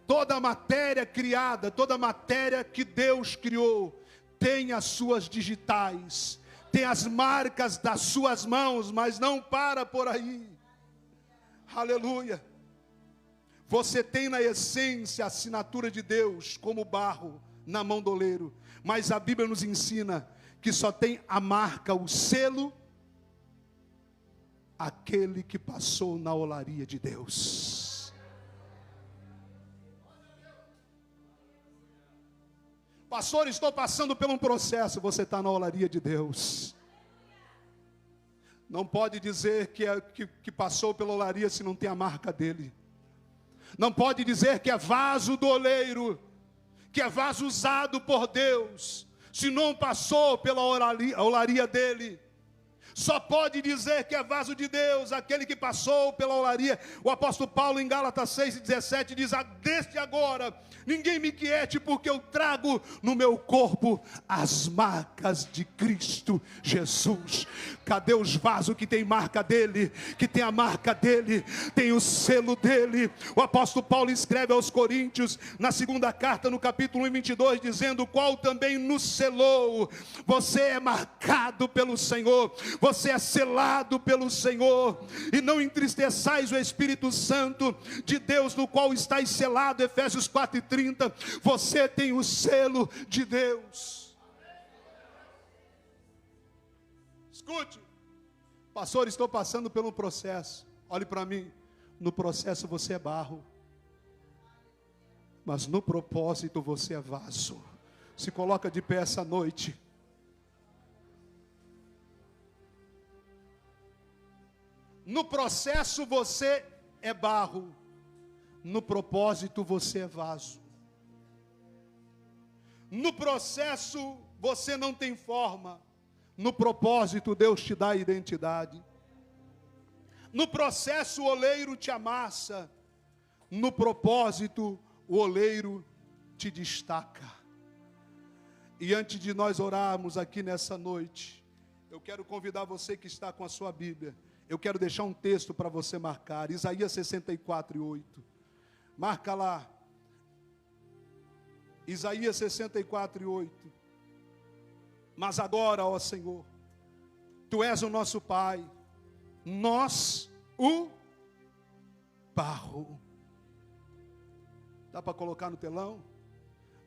Toda matéria criada, toda matéria que Deus criou, tem as suas digitais, tem as marcas das suas mãos, mas não para por aí. Aleluia. Você tem na essência a assinatura de Deus como barro na mão do oleiro. Mas a Bíblia nos ensina que só tem a marca, o selo, aquele que passou na olaria de Deus. Pastor, estou passando por um processo. Você está na olaria de Deus. Não pode dizer que passou pela olaria se não tem a marca dele. Não pode dizer que é vaso do oleiro, que é vaso usado por Deus, se não passou pela olaria dele. Só pode dizer que é vaso de Deus aquele que passou pela olaria. O apóstolo Paulo em Gálatas 6:17 diz: desde agora ninguém me inquiete, porque eu trago no meu corpo as marcas de Cristo Jesus. Cadê os vasos que tem marca dele, que tem a marca dele, tem o selo dele? O apóstolo Paulo escreve aos Coríntios, na segunda carta, no capítulo 1:22, dizendo: o qual também nos selou. Você é marcado pelo Senhor, você é selado pelo Senhor, e não entristeçais o Espírito Santo de Deus, no qual estáis selado. Efésios 4:30. Você tem o selo de Deus. Escute, pastor, estou passando por um processo. Olhe para mim, no processo você é barro, mas no propósito você é vaso. Se coloca de pé essa noite. No processo você é barro, no propósito você é vaso. No processo você não tem forma, no propósito Deus te dá identidade. No processo o oleiro te amassa, no propósito o oleiro te destaca. E antes de nós orarmos aqui nessa noite, eu quero convidar você que está com a sua Bíblia. Eu quero deixar um texto para você marcar, Isaías 64:8. Marca lá, Isaías 64:8. Mas agora, ó Senhor, Tu és o nosso Pai, nós o barro. Dá para colocar no telão?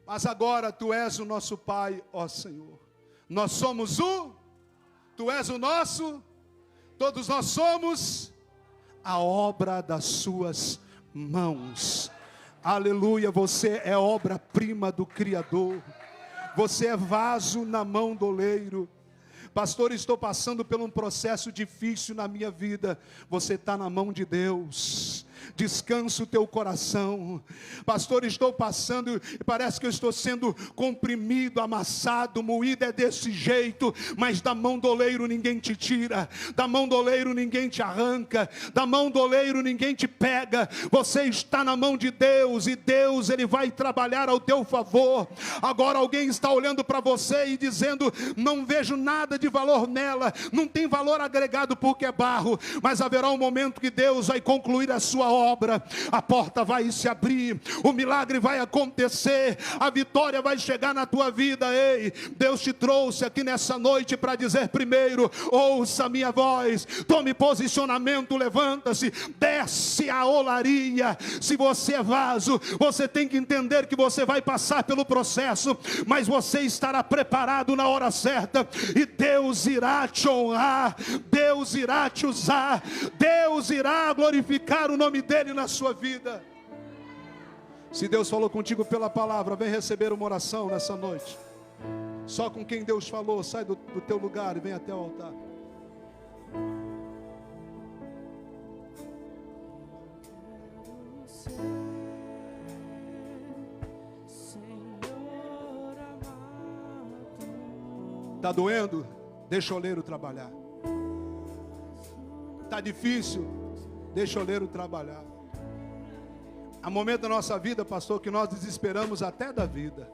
Mas agora Tu és o nosso Pai, ó Senhor. Nós somos Tu és o nosso. Todos nós somos a obra das suas mãos. Aleluia, você é obra-prima do Criador. Você é vaso na mão do oleiro. Pastor, estou passando por um processo difícil na minha vida. Você está na mão de Deus. Descansa o teu coração. Pastor, estou passando, parece que eu estou sendo comprimido, amassado, moído, é desse jeito, mas da mão do oleiro ninguém te tira, da mão do oleiro ninguém te arranca, da mão do oleiro ninguém te pega. Você está na mão de Deus, e Deus, Ele vai trabalhar ao teu favor. Agora alguém está olhando para você e dizendo: não vejo nada de valor nela, não tem valor agregado porque é barro. Mas haverá um momento que Deus vai concluir a sua obra, a porta vai se abrir, o milagre vai acontecer, a vitória vai chegar na tua vida. Ei, Deus te trouxe aqui nessa noite para dizer: primeiro, ouça a minha voz, tome posicionamento, levanta-se, desce a olaria. Se você é vaso, você tem que entender que você vai passar pelo processo, mas você estará preparado na hora certa, e Deus irá te honrar, Deus irá te usar, Deus irá glorificar o nome dele na sua vida. Se Deus falou contigo pela palavra, vem receber uma oração nessa noite. Só com quem Deus falou, sai do teu lugar e vem até o altar. Está doendo? Deixa o oleiro trabalhar. Está difícil? Deixa o oleiro trabalhar. Há momento da nossa vida, pastor, que nós desesperamos até da vida.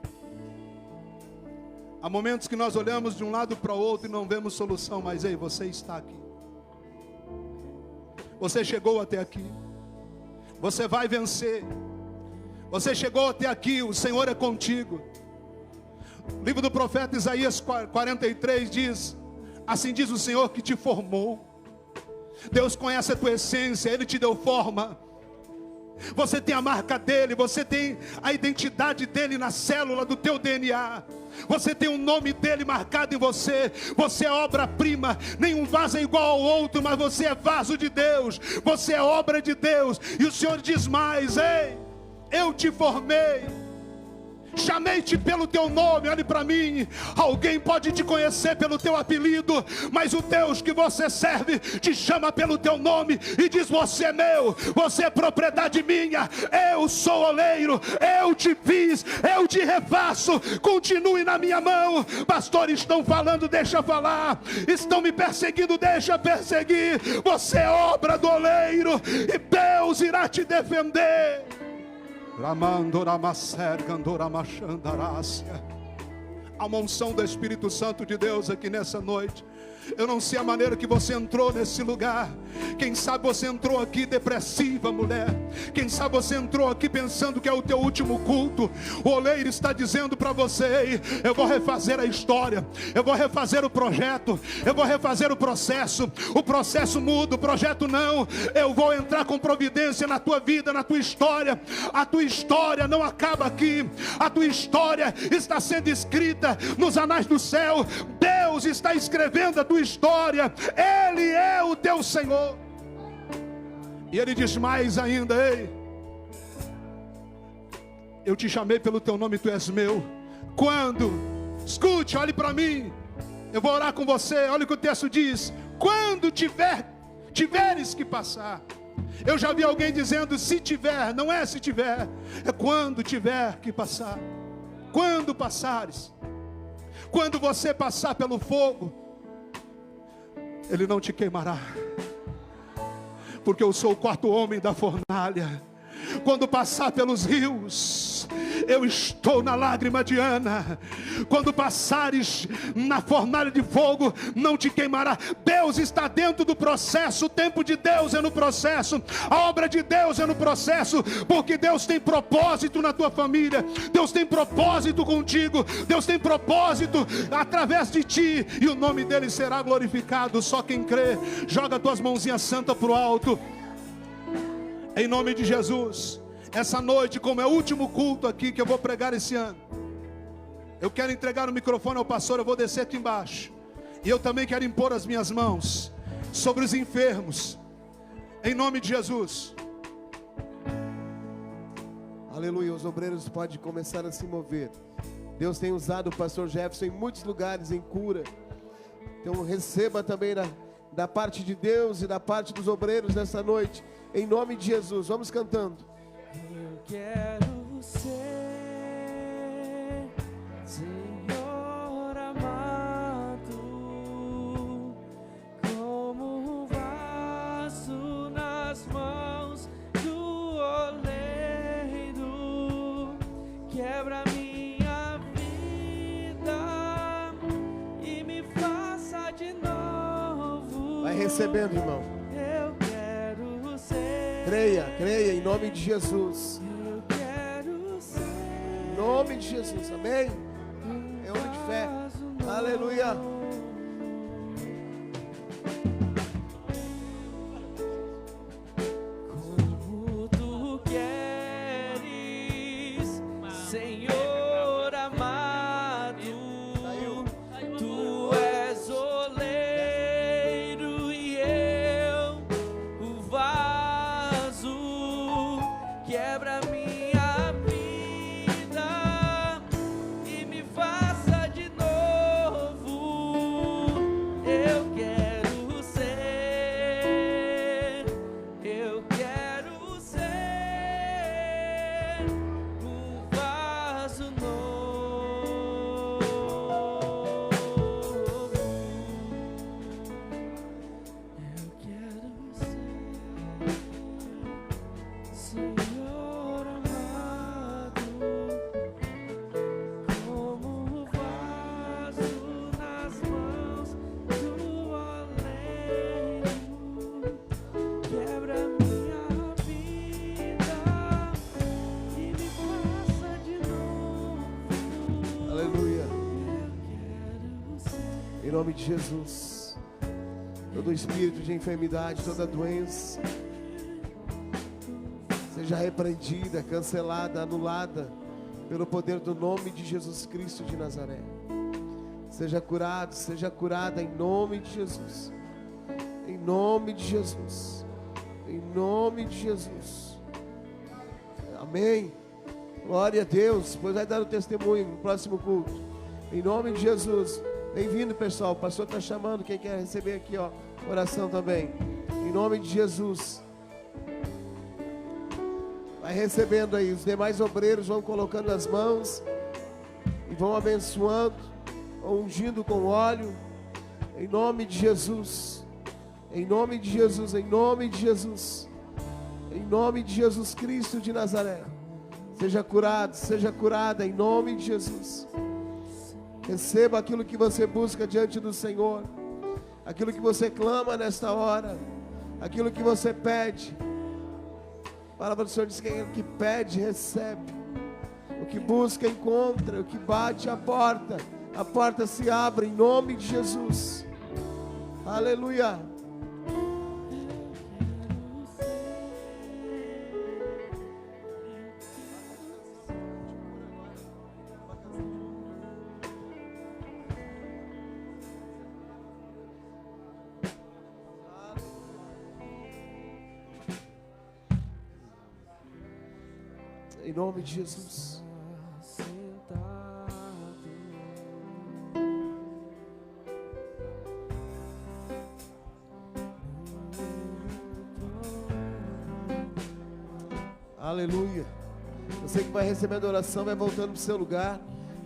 Há momentos que nós olhamos de um lado para o outro e não vemos solução. Mas ei, você está aqui. Você chegou até aqui. Você vai vencer. Você chegou até aqui, o Senhor é contigo. O livro do profeta Isaías 43 diz: assim diz o Senhor que te formou, Deus conhece a tua essência, Ele te deu forma. Você tem a marca dele, você tem a identidade dele na célula do teu DNA. Você tem o nome dele marcado em você. Você é obra-prima. Nenhum vaso é igual ao outro, mas você é vaso de Deus. Você é obra de Deus. E o Senhor diz mais: ei, eu te formei, chamei-te pelo teu nome. Olhe para mim. Alguém pode te conhecer pelo teu apelido, mas o Deus que você serve te chama pelo teu nome e diz: você é meu, você é propriedade minha. Eu sou oleiro, eu te fiz, eu te refaço. Continue na minha mão. Pastores estão falando, deixa falar. Estão me perseguindo, deixa perseguir. Você é obra do oleiro e Deus irá te defender. Há uma unção do Espírito Santo de Deus aqui nessa noite. Eu não sei a maneira que você entrou nesse lugar. Quem sabe você entrou aqui depressiva, mulher. Quem sabe você entrou aqui pensando que é o teu último culto. O oleiro está dizendo para você: ei, eu vou refazer a história, eu vou refazer o projeto, eu vou refazer o processo. O processo muda, o projeto não. Eu vou entrar com providência na tua vida, na tua história. A tua história não acaba aqui. A tua história está sendo escrita nos anais do céu. Deus está escrevendo a tua história. Ele é o teu Senhor. E Ele diz mais ainda: ei, eu te chamei pelo teu nome, tu és meu. Quando, escute, olhe para mim, eu vou orar com você. Olha o que o texto diz: quando tiveres que passar. Eu já vi alguém dizendo se tiver. Não é se tiver, é quando tiver que passar. Quando passares. Quando você passar pelo fogo, ele não te queimará, porque eu sou o quarto homem da fornalha. Quando passar pelos rios, eu estou na lágrima de Ana. Quando passares na fornalha de fogo, não te queimará. Deus está dentro do processo. O tempo de Deus é no processo. A obra de Deus é no processo. Porque Deus tem propósito na tua família. Deus tem propósito contigo. Deus tem propósito através de ti. E o nome dele será glorificado. Só quem crê, joga tuas mãozinhas santas para o alto. Em nome de Jesus. Essa noite, como é o último culto aqui que eu vou pregar esse ano, eu quero entregar o microfone ao pastor. Eu vou descer aqui embaixo. E eu também quero impor as minhas mãos sobre os enfermos. Em nome de Jesus. Aleluia. Os obreiros podem começar a se mover. Deus tem usado o pastor Jefferson em muitos lugares em cura. Então receba também da parte de Deus e da parte dos obreiros nessa noite. Em nome de Jesus, vamos cantando. Eu quero ser, Senhor amado, como um vaso nas mãos do oleiro. Quebra minha vida e me faça de novo. Vai recebendo, irmão. Creia, em nome de Jesus. Eu quero ser. Em nome de Jesus, amém? É hora de fé. Aleluia. Como tu queres, Senhor amado, tu és oleiro e eu o vaso. Quebra minha vida e me faça de novo. Eu quero ser um vaso novo. Eu quero ser, Senhor amado, como um vaso nas mãos do oleiro. Quebra minha vida e me faça de novo. Aleluia. Eu quero ser. Em nome de Jesus. todo espírito de enfermidade, toda doença, seja repreendida, cancelada, anulada, pelo poder do nome de Jesus Cristo de Nazaré. Seja curado, seja curada em nome de Jesus. Em nome de Jesus. Em nome de Jesus. Amém. Glória a Deus. Depois vai dar o testemunho no próximo culto. Em nome de Jesus. Bem-vindo, pessoal. O pastor está chamando. Quem quer receber aqui, ó, oração também. Em nome de Jesus. Vai recebendo aí. Os demais obreiros vão colocando as mãos e vão abençoando, ungindo com óleo. Em nome de Jesus. Em nome de Jesus. Em nome de Jesus. Em nome de Jesus Cristo de Nazaré. Seja curado, seja curada em nome de Jesus. Receba aquilo que você busca diante do Senhor, aquilo que você clama nesta hora, aquilo que você pede. A palavra do Senhor diz que aquele que pede, recebe. O que busca, encontra. O que bate, a porta se abre em nome de Jesus. Aleluia. Em nome de Jesus. Aleluia. Você que vai recebendo a oração, vai voltando para o seu lugar.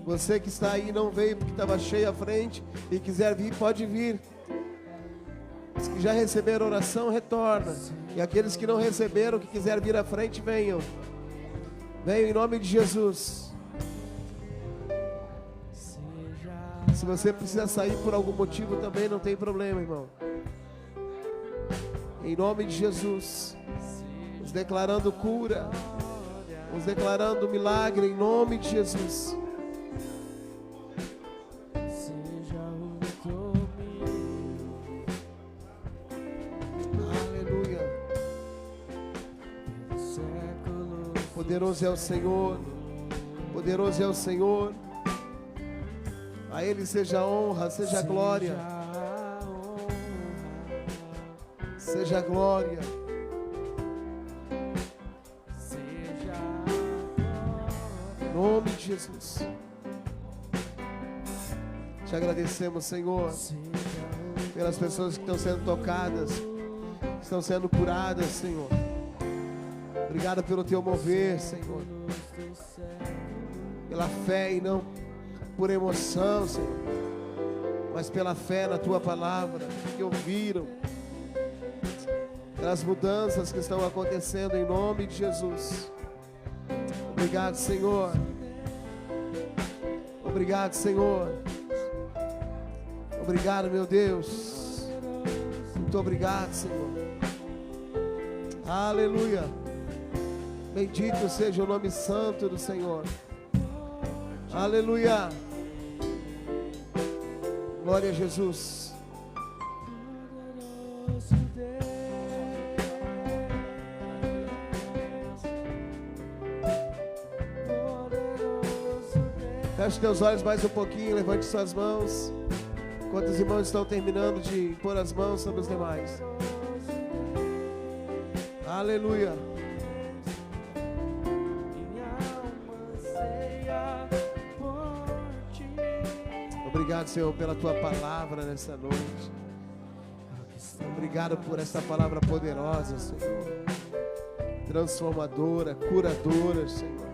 Você que está aí e não veio porque estava cheio à frente e quiser vir, pode vir. Os que já receberam a oração, retorna. E aqueles que não receberam, que quiser vir à frente, venham. Venham em nome de Jesus. Se você precisa sair por algum motivo também, não tem problema, irmão. Em nome de Jesus. Nos declarando cura. Nos declarando milagre em nome de Jesus. Poderoso é o Senhor, poderoso é o Senhor. A Ele seja a honra, seja a glória, seja a glória. Em nome de Jesus. Te agradecemos, Senhor, pelas pessoas que estão sendo tocadas, que estão sendo curadas, Senhor. Obrigado pelo teu mover, Senhor. Pela fé e não por emoção, Senhor, mas pela fé na tua palavra, que ouviram. Pelas mudanças que estão acontecendo em nome de Jesus. Obrigado, Senhor. Obrigado, Senhor. Obrigado, meu Deus. Muito obrigado, Senhor. Aleluia. Bendito seja o nome santo do Senhor. Aleluia. Glória a Jesus. Feche teus olhos mais um pouquinho, levante suas mãos. Enquanto os irmãos estão terminando de pôr as mãos sobre os demais. Aleluia. Obrigado, Senhor, pela tua palavra nessa noite. Obrigado por essa palavra poderosa, Senhor. Transformadora, curadora, Senhor.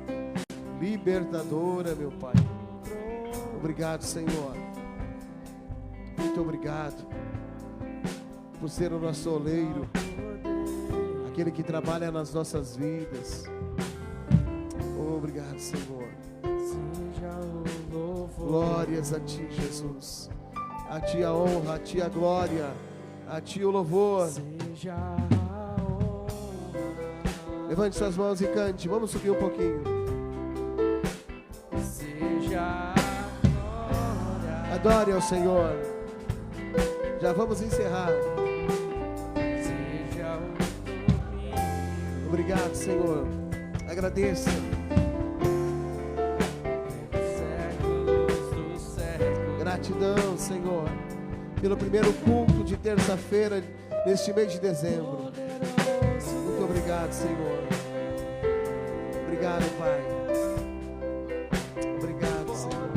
Libertadora, meu Pai. Obrigado, Senhor. Muito obrigado por ser o nosso oleiro, aquele que trabalha nas nossas vidas. Obrigado, Senhor. Glórias a Ti, Jesus. A Ti a honra, a Ti a glória, a Ti o louvor. Levante suas mãos e cante. Vamos subir um pouquinho. Adore ao Senhor. Já vamos encerrar. Obrigado, Senhor. Agradeça. Gratidão, Senhor, pelo primeiro culto de terça-feira neste mês de dezembro. Muito obrigado, Senhor. Obrigado, Pai. Obrigado, Senhor.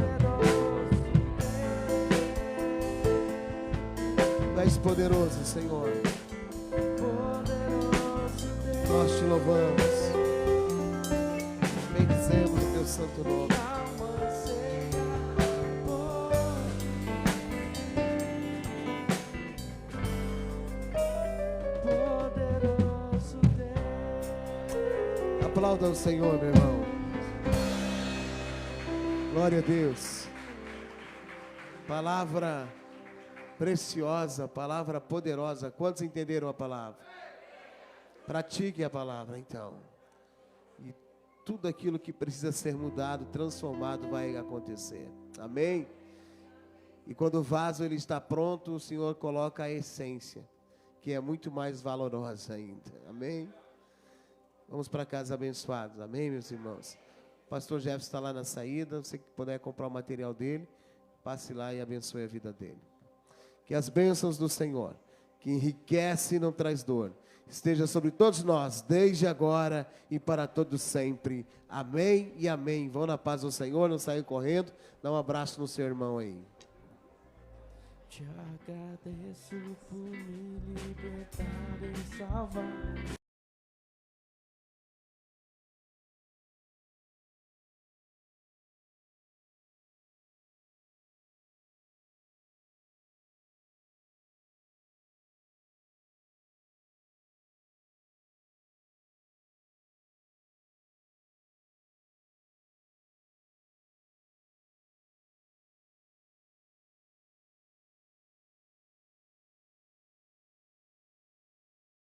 Tu és poderoso, Senhor. Nós te louvamos. Bendizemos o teu santo nome. Aplauda o Senhor, meu irmão. Glória a Deus. Palavra preciosa, palavra poderosa. Quantos entenderam a palavra? Pratique a palavra, então. E tudo aquilo que precisa ser mudado, transformado, vai acontecer. Amém? E quando o vaso ele está pronto, o Senhor coloca a essência, que é muito mais valorosa ainda. Amém? Vamos para casa abençoados. Amém, meus irmãos? O pastor Jefferson está lá na saída. Você que puder comprar o material dele, passe lá e abençoe a vida dele. Que as bênçãos do Senhor, que enriquece e não traz dor, esteja sobre todos nós, desde agora e para todos sempre. Amém e amém. Vão na paz do Senhor, não saiam correndo. Dá um abraço no seu irmão aí. Te agradeço por me libertar e salvar.